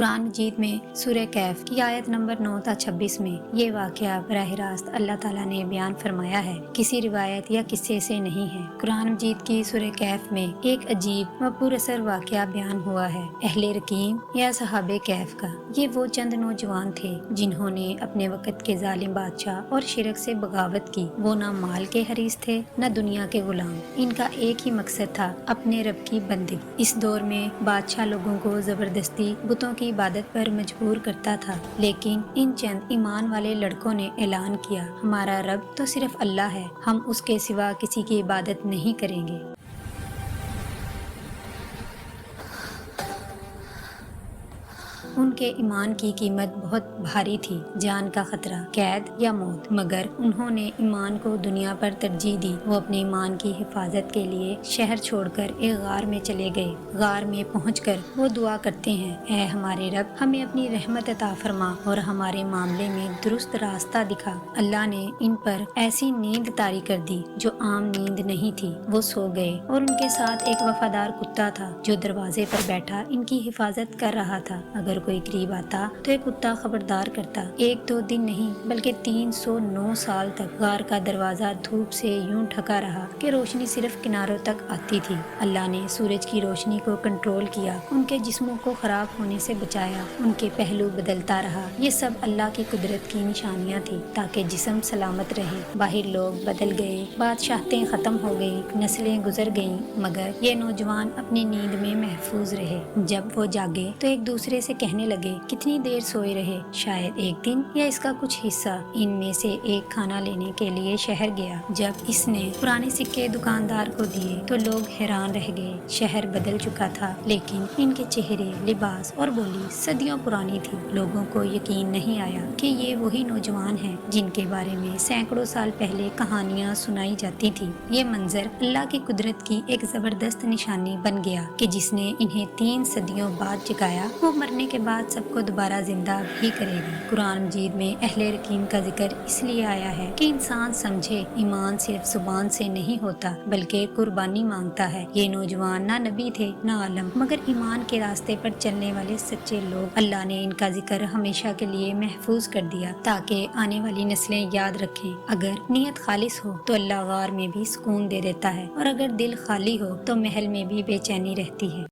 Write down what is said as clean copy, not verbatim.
قرآن مجید میں سورہ کہف کی آیت نمبر 9 تا 26 میں یہ واقعہ براہ راست اللہ تعالیٰ نے بیان فرمایا ہے، کسی روایت یا قصے سے نہیں ہے۔ قرآن مجید کی سورہ کہف میں ایک عجیب و پر اثر واقعہ بیان ہوا ہے، اہل رقیم یا صحاب کہف کا۔ یہ وہ چند نوجوان تھے جنہوں نے اپنے وقت کے ظالم بادشاہ اور شرک سے بغاوت کی۔ وہ نہ مال کے حریص تھے نہ دنیا کے غلام، ان کا ایک ہی مقصد تھا، اپنے رب کی بندگی۔ اس دور میں بادشاہ لوگوں کو زبردستی بتوں کی عبادت پر مجبور کرتا تھا، لیکن ان چند ایمان والے لڑکوں نے اعلان کیا، ہمارا رب تو صرف اللہ ہے، ہم اس کے سوا کسی کی عبادت نہیں کریں گے۔ ان کے ایمان کی قیمت بہت بھاری تھی، جان کا خطرہ، قید یا موت، مگر انہوں نے ایمان کو دنیا پر ترجیح دی۔ وہ اپنے ایمان کی حفاظت کے لیے شہر چھوڑ کر ایک غار میں چلے گئے۔ غار میں پہنچ کر وہ دعا کرتے ہیں، اے ہمارے رب، ہمیں اپنی رحمت عطا فرما اور ہمارے معاملے میں درست راستہ دکھا۔ اللہ نے ان پر ایسی نیند طاری کر دی جو عام نیند نہیں تھی۔ وہ سو گئے اور ان کے ساتھ ایک وفادار کتا تھا جو دروازے پر بیٹھا ان کی حفاظت کر رہا تھا۔ اگر کوئی قریب آتا تو ایک کتا خبردار کرتا۔ ایک دو دن نہیں بلکہ 309 سال تک غار کا دروازہ دھوپ سے یوں ڈھکا رہا کہ روشنی صرف کناروں تک آتی تھی۔ اللہ نے سورج کی روشنی کو کنٹرول کیا، ان کے جسموں کو خراب ہونے سے بچایا، ان کے پہلو بدلتا رہا۔ یہ سب اللہ کی قدرت کی نشانیاں تھی تاکہ جسم سلامت رہے۔ باہر لوگ بدل گئے، بادشاہتیں ختم ہو گئی، نسلیں گزر گئیں، مگر یہ نوجوان اپنی نیند میں محفوظ رہے۔ جب وہ جاگے تو ایک دوسرے سے کہنے لگے، کتنی دیر سوئے رہے؟ شاید ایک دن یا اس کا کچھ حصہ۔ ان میں سے ایک کھانا لینے کے لیے شہر گیا۔ جب اس نے پرانے سکے دکاندار کو دیے تو لوگ حیران رہ گئے۔ شہر بدل چکا تھا لیکن ان کے چہرے، لباس اور بولی صدیوں پرانی تھی۔ لوگوں کو یقین نہیں آیا کہ یہ وہی نوجوان ہیں جن کے بارے میں سینکڑوں سال پہلے کہانیاں سنائی جاتی تھی۔ یہ منظر اللہ کی قدرت کی ایک زبردست نشانی بن گیا کہ جس نے انہیں 3 صدیوں بعد جگایا، وہ مرنے کے بعد سب کو دوبارہ زندہ بھی کرے گا۔ قرآن مجید میں اہل رقیم کا ذکر اس لیے آیا ہے کہ انسان سمجھے ایمان صرف زبان سے نہیں ہوتا بلکہ قربانی مانگتا ہے۔ یہ نوجوان نہ نبی تھے نہ عالم، مگر ایمان کے راستے پر چلنے والے سچے لوگ۔ اللہ نے ان کا ذکر ہمیشہ کے لیے محفوظ کر دیا تاکہ آنے والی نسلیں یاد رکھیں۔ اگر نیت خالص ہو تو اللہ غار میں بھی سکون دے دیتا ہے، اور اگر دل خالی ہو تو محل میں بھی بے چینی رہتی ہے۔